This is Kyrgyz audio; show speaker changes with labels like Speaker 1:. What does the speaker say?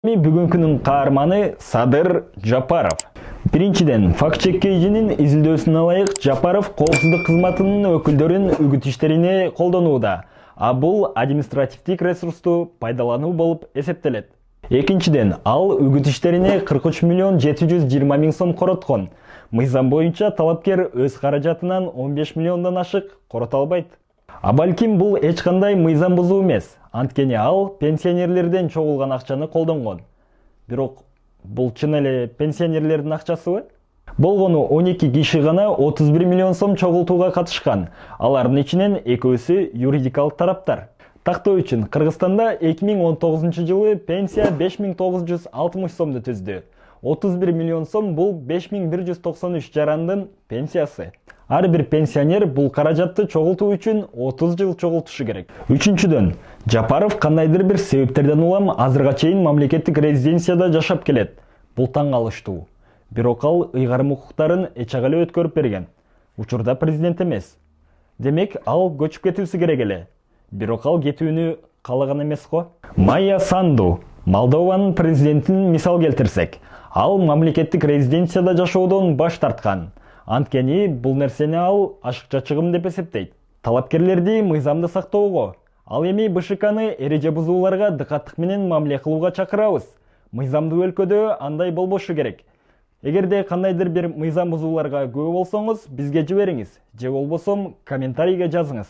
Speaker 1: Бүгүнкүнүн каарманы Садыр Жапаров. Биринчиден, факт-чеккейжинин изилдөөсүнө ылайык Жапаров коопсуздук кызматынын өкүлдөрүн үгүт иштерине колдонууда, а бул административдик ресурсту пайдалануу болуп эсептелет. Экинчиден, ал үгүт иштерине 43 миллион 720 миң сом короткон. Мыйзам боюнча талапкер өз каражатынан 15 миллиондон ашык корото албайт. А балким бул эч кандай мыйзам бузуу эмес. Анткени ал пенсионерлерден чогулган акчаны колдонгон. Бирок бул чын эле пенсионерлердин акчасыбы? Болгону 12 киши гана 31 миллион сом чогултууга катышкан. Алардын ичинен экөөсү юридикалык тараптар. Тактоо үчүн Кыргызстанда 2019 жылы пенсия 5960 сомду түздү. 31 миллион сом бул 5193 жарандын пенсиясы. Ар бир пенсионер бул каражатты чогултуу үчүн 30 жыл чогултушу керек. Үчүнчүдөн, Жапаров кандайдыр бир себептерден улам азырга чейин мамлекеттик резиденцияда жашап келет. Бул таң калыштуу. Бирок ал ыйгарым укуктарын эч ак эле өткөрүп берген. Учурда президент эмес. Демек, ал көчүп кетүүсү керек эле. Бирок ал кетүүнү каалаган эмес го. Майя Санду, Молдованын президентин мисал келтирсек, ал мамлекеттик резиденцияда жашоодон баш тарткан. Анткени бул нерсени ал ашыкча чыгым деп эсептейт. Талапкерлерди мыйзамды сактоого, ал эми БШКны эреже бузууларга дыкаттык менен мамиле кылууга чакырабыз. Мыйзамдуу өлкөдө андай болбошу керек. Эгерде кандайдыр бир мыйзам бузууларга күбө болсоңуз, бизге жибериңиз, же болбосо комментарийге жазыңыз.